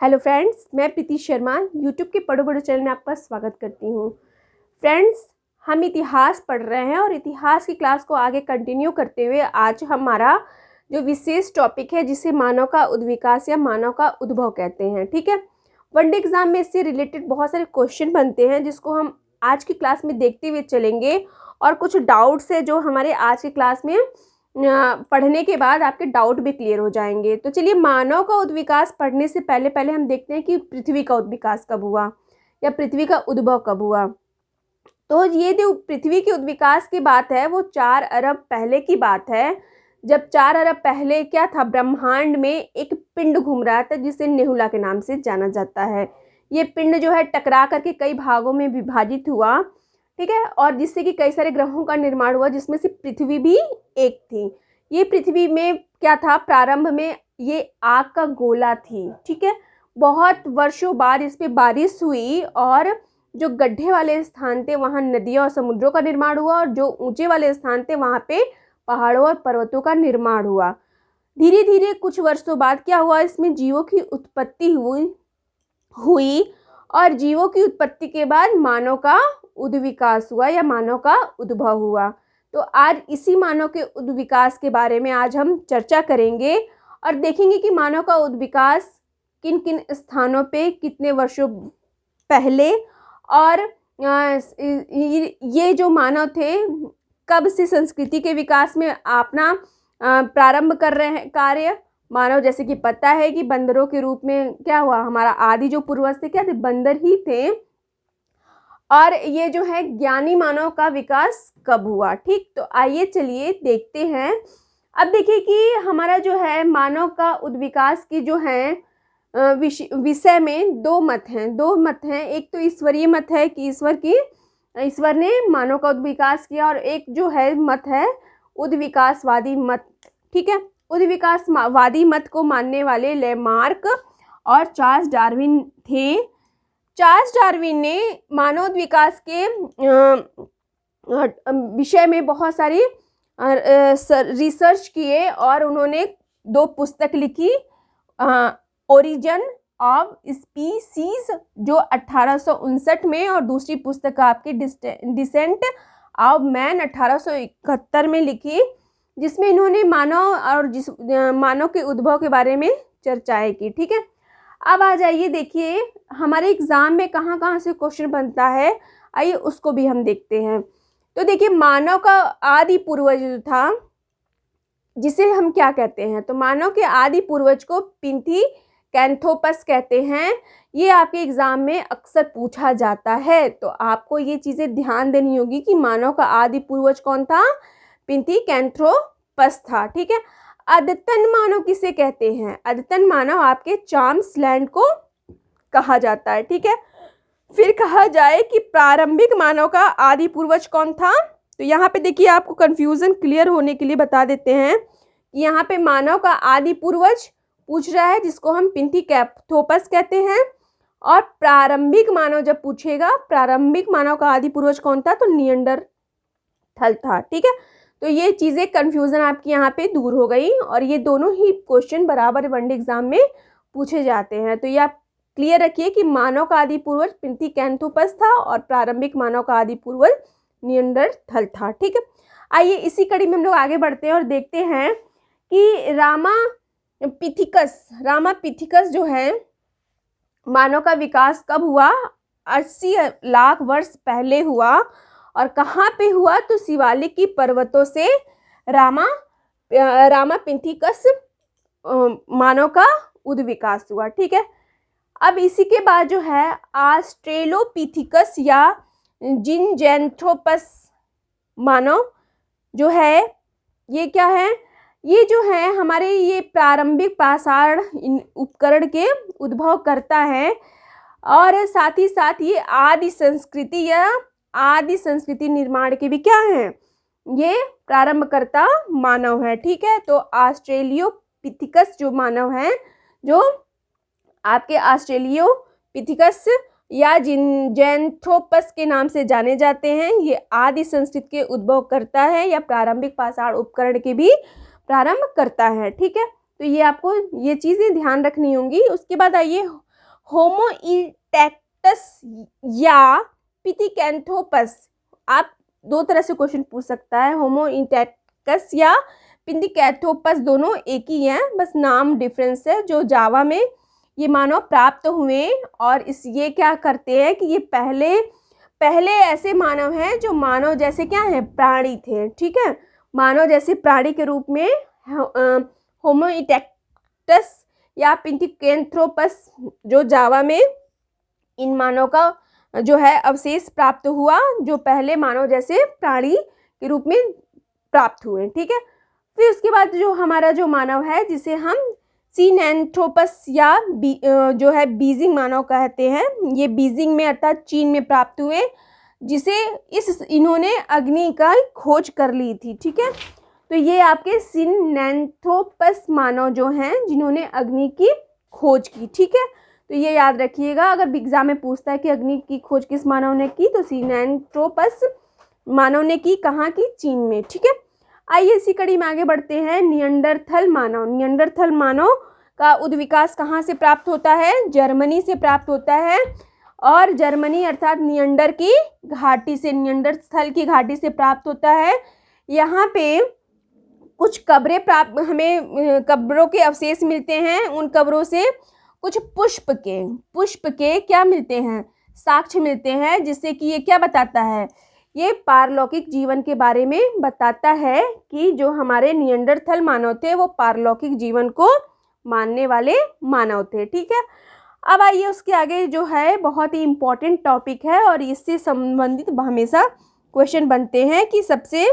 Hello friends, मैं प्रीति Sharma YouTube के पढ़ो बड़ो चैनल में आपका स्वागत करती हूँ। फ्रेंड्स, हम इतिहास पढ़ रहे हैं और इतिहास की क्लास को आगे कंटिन्यू करते हुए आज हमारा जो विशेष टॉपिक है जिसे मानव का उद्विकास या मानव का उद्भव कहते हैं। ठीक है, वनडे एग्जाम में इससे रिलेटेड बहुत सारे क्वेश्चन बनते हैं जिसको हम आज की क्लास में देखते हुए चलेंगे और कुछ डाउट्स है जो हमारे आज की क्लास में पढ़ने के बाद आपके डाउट भी क्लियर हो जाएंगे। तो चलिए, मानव का उद्विकास पढ़ने से पहले पहले हम देखते हैं कि पृथ्वी का उद्विकास कब हुआ या पृथ्वी का उद्भव कब हुआ। तो ये जो पृथ्वी के उद्विकास की बात है वो 4 अरब पहले की बात है, जब 4 अरब पहले क्या था, ब्रह्मांड में एक पिंड घूम रहा था जिसे नेहुला के नाम से जाना जाता है। ये पिंड जो है टकरा करके कई भागों में विभाजित हुआ, ठीक है, और जिससे कि कई सारे ग्रहों का निर्माण हुआ जिसमें से पृथ्वी भी एक थी। ये पृथ्वी में क्या था, प्रारंभ में ये आग का गोला थी। ठीक है, बहुत वर्षों बाद इस पे बारिश हुई और जो गड्ढे वाले स्थान थे वहाँ नदियों और समुद्रों का निर्माण हुआ और जो ऊंचे वाले स्थान थे वहाँ पे पहाड़ों और पर्वतों का निर्माण हुआ। धीरे धीरे कुछ वर्षों बाद क्या हुआ, इसमें जीवों की उत्पत्ति हुई और जीवों की उत्पत्ति के बाद मानव का उद्विकास हुआ या मानव का उद्भव हुआ। तो आज इसी मानव के उद्विकास के बारे में आज हम चर्चा करेंगे और देखेंगे कि मानव का उद्विकास किन किन स्थानों पे कितने वर्षों पहले और ये जो मानव थे कब से संस्कृति के विकास में अपना प्रारंभ कर रहे हैं कार्य। मानव जैसे कि पता है कि बंदरों के रूप में क्या हुआ, हमारा आदि जो पूर्वज थे क्या थे, बंदर ही थे। और ये जो है ज्ञानी मानव का विकास कब हुआ। ठीक, तो आइए चलिए देखते हैं। अब देखिए कि हमारा जो है मानव का उद्विकास की जो है विषय में दो मत हैं। एक तो ईश्वरीय मत है कि ईश्वर ने मानव का उद्विकास किया और एक जो है मत है उद्विकासवादी मत। ठीक है, उद्विकासवादी मत को मानने वाले लेमार्क और चार्ल्स डार्विन थे। चार्ल्स डार्विन ने मानव विकास के विषय में बहुत सारी रिसर्च किए और उन्होंने 2 पुस्तक लिखी, ओरिजिन ऑफ स्पीसीज जो 1859 में और दूसरी पुस्तक आपकी डिसेंट ऑफ मैन 1871 में लिखी, जिसमें इन्होंने मानव के उद्भव के बारे में चर्चाएं की। ठीक है, अब आ जाइए, देखिए हमारे एग्जाम में कहाँ कहाँ से क्वेश्चन बनता है, आइए उसको भी हम देखते हैं। तो देखिए, मानव का आदि पूर्वज जो था जिसे हम क्या कहते हैं, तो मानव के आदि पूर्वज को पिंथीकैंथोपस कहते हैं। ये आपके एग्जाम में अक्सर पूछा जाता है, तो आपको ये चीज़ें ध्यान देनी होगी कि मानव का आदि पूर्वज कौन था, पिंथीकैंथोपस था। ठीक है, अद्यतन मानव किसे कहते हैं, अद्यतन मानव आपके चाम्सलैंड को कहा जाता है। ठीक है, फिर कहा जाए कि प्रारंभिक मानव का आदि पूर्वज कौन था, तो यहाँ पे देखिए आपको कंफ्यूजन क्लियर होने के लिए बता देते हैं कि यहाँ पे मानव का आदि पूर्वज पूछ रहा है जिसको हम पिंथीकैंथोपस कहते हैं, और प्रारंभिक मानव जब पूछेगा प्रारंभिक मानव का आदि पूर्वज कौन था, तो निएंडरथल था। ठीक है, तो ये चीज़ें कन्फ्यूज़न आपकी यहाँ पे दूर हो गई और ये दोनों ही क्वेश्चन बराबर वनडे एग्जाम में पूछे जाते हैं। तो ये आप क्लियर रखिए कि मानव का आदि पूर्वज पिंथीकैंथोपस था और प्रारंभिक मानव का आदि पूर्वज निएंडरथल था। ठीक है, आइए इसी कड़ी में हम लोग आगे बढ़ते हैं और देखते हैं कि रामापिथिकस जो है मानव का विकास कब हुआ, 80 लाख वर्ष पहले हुआ और कहाँ पे हुआ, तो शिवालिक की पर्वतों से रामापिथिकस मानव का उद्विकास हुआ। ठीक है, अब इसी के बाद जो है ऑस्ट्रेलोपिथिकस या जिनजैंथ्रोपस मानव जो है, ये क्या है, ये जो है हमारे ये प्रारंभिक पाषाण उपकरण के उद्भव करता है और साथ ही साथ ये आदि संस्कृति निर्माण के भी क्या हैं, ये प्रारंभकर्ता मानव है। ठीक है, तो ऑस्ट्रेलियोपिथिकस जो मानव है, जो आपके ऑस्ट्रेलियोपिथिकस या जिनजैंथ्रोपस के नाम से जाने जाते हैं, ये आदि संस्कृति के उद्भव करता है या प्रारंभिक पाषाण उपकरण के भी प्रारंभ करता है। ठीक है, तो ये आपको ये चीज़ें ध्यान रखनी होंगी। उसके बाद आइए होमो इरेक्टस या पिथिकेंथ्रोपस। आप दो तरह से क्वेश्चन पूछ सकता है, होमो इरेक्टस या पिथिकेंथ्रोपस दोनों एक ही हैं, बस नाम डिफरेंस है। जो जावा में ये मानव प्राप्त हुए और ये क्या करते हैं कि ये पहले ऐसे मानव हैं जो मानव जैसे क्या है, प्राणी थे। ठीक है, मानव जैसे प्राणी के रूप में होमो इरेक्टस या पिथिकेंथ्रोपस जो जावा में इन मानव का जो है अवशेष प्राप्त हुआ, जो पहले मानव जैसे प्राणी के रूप में प्राप्त हुए। ठीक है, फिर उसके बाद जो हमारा जो मानव है जिसे हम सिनेंथ्रोपस या जो है बीजिंग मानव कहते हैं, ये बीजिंग में अर्थात चीन में प्राप्त हुए, जिसे इन्होंने अग्नि का खोज कर ली थी। ठीक है, तो ये आपके सिनेंथ्रोपस मानव जो हैं जिन्होंने अग्नि की खोज की। ठीक है, तो ये याद रखिएगा, अगर एग्जाम में पूछता है कि अग्नि की खोज किस मानव ने की, तो सिनेंथ्रोपस मानव ने की। कहाँ की? चीन में। ठीक है, आइए इसी कड़ी में आगे बढ़ते हैं। निएंडरथल मानव। निएंडरथल मानव का उद्विकास कहाँ से प्राप्त होता है? जर्मनी से प्राप्त होता है, और जर्मनी अर्थात निएंडर की घाटी से, निएंडरथल की घाटी से प्राप्त होता है। यहाँ पे कुछ कब्रें प्राप्त, हमें कब्रों के अवशेष मिलते हैं। उन कब्रों से कुछ पुष्प के क्या मिलते हैं? साक्ष्य मिलते हैं, जिससे कि ये क्या बताता है? ये पारलौकिक जीवन के बारे में बताता है कि जो हमारे निएंडरथल मानव थे वो पारलौकिक जीवन को मानने वाले मानव थे। ठीक है, अब आइए उसके आगे जो है बहुत ही इम्पोर्टेंट टॉपिक है और इससे संबंधित हमेशा क्वेश्चन बनते हैं कि सबसे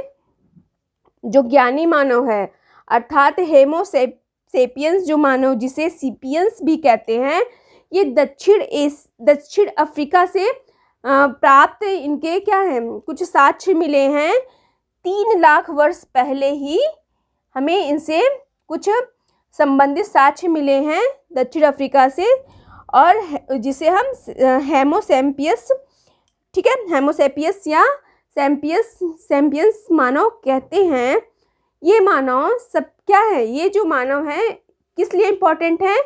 जो ज्ञानी मानव है अर्थात हेमोसेपियंस जो मानव, जिसे सीपियंस भी कहते हैं, ये दक्षिण अफ्रीका से प्राप्त इनके क्या है, कुछ साक्ष्य मिले हैं। 3 लाख वर्ष पहले ही हमें इनसे कुछ संबंधित साक्ष्य मिले हैं दक्षिण अफ्रीका से, और जिसे हम हेमोसेपियंस, ठीक है, हेमोसेपियंस या सैम्पियंस मानव कहते हैं। ये मानव सब क्या है, ये जो मानव है किस लिए इम्पोर्टेंट है?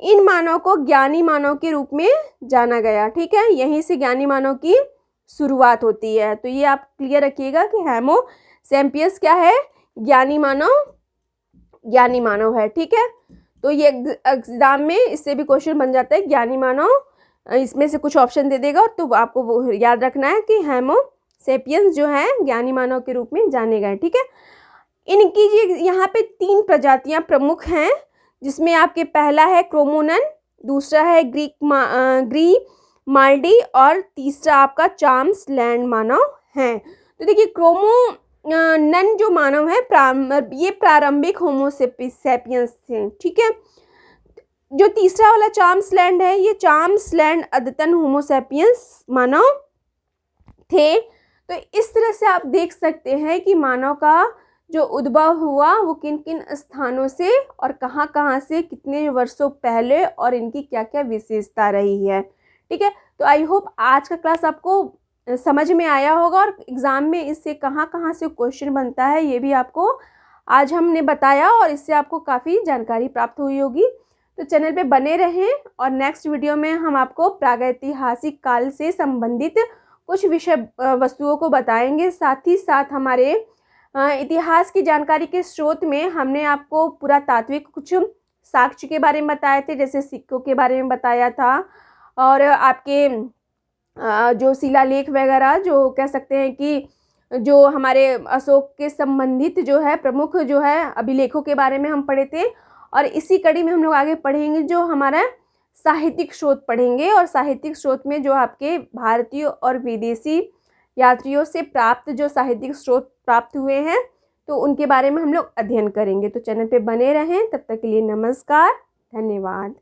इन मानव को ज्ञानी मानव के रूप में जाना गया। ठीक है, यहीं से ज्ञानी मानव की शुरुआत होती है। तो ये आप क्लियर रखिएगा कि हेमोसेपियंस क्या है? ज्ञानी मानव है। ठीक है, तो ये एग्जाम में इससे भी क्वेश्चन बन जाता है, ज्ञानी मानव, इसमें से कुछ ऑप्शन दे देगा, तो आपको वो याद रखना है कि हेमोसेपियंस जो है ज्ञानी मानव के रूप में जाने गए। ठीक है, इनकी यहाँ पे 3 प्रजातियाँ प्रमुख हैं, जिसमें आपके पहला है क्रोमोनन, दूसरा है ग्रीमाल्डी और तीसरा आपका चार्ल्स लैंड मानव है। तो देखिए क्रोमोनन जो मानव है ये प्रारंभिक होमोसेपियंस थे। ठीक है, जो तीसरा वाला चार्ल्स लैंड है, ये चार्ल्स लैंड अद्यतन होमोसेपियंस मानव थे। तो इस तरह से आप देख सकते हैं कि मानव का जो उद्भव हुआ वो किन किन स्थानों से और कहाँ कहाँ से, कितने वर्षों पहले, और इनकी क्या क्या विशेषता रही है। ठीक है, तो आई होप आज का क्लास आपको समझ में आया होगा, और एग्ज़ाम में इससे कहाँ कहाँ से क्वेश्चन बनता है ये भी आपको आज हमने बताया, और इससे आपको काफ़ी जानकारी प्राप्त हुई होगी। तो चैनल पे बने रहें, और नेक्स्ट वीडियो में हम आपको प्रागैतिहासिक काल से संबंधित कुछ विषय वस्तुओं को बताएंगे। साथ ही साथ हमारे इतिहास की जानकारी के स्रोत में हमने आपको पुरातात्विक कुछ साक्ष्य के बारे में बताए थे, जैसे सिक्कों के बारे में बताया था, और आपके जो शिलालेख वगैरह, जो कह सकते हैं कि जो हमारे अशोक के संबंधित जो है प्रमुख जो है अभिलेखों के बारे में हम पढ़े थे। और इसी कड़ी में हम लोग आगे पढ़ेंगे जो हमारा साहित्यिक स्रोत पढ़ेंगे, और साहित्यिक स्रोत में जो आपके भारतीय और विदेशी यात्रियों से प्राप्त जो साहित्यिक स्रोत प्राप्त हुए हैं, तो उनके बारे में हम लोग अध्ययन करेंगे। तो चैनल पे बने रहें, तब तक के लिए नमस्कार, धन्यवाद।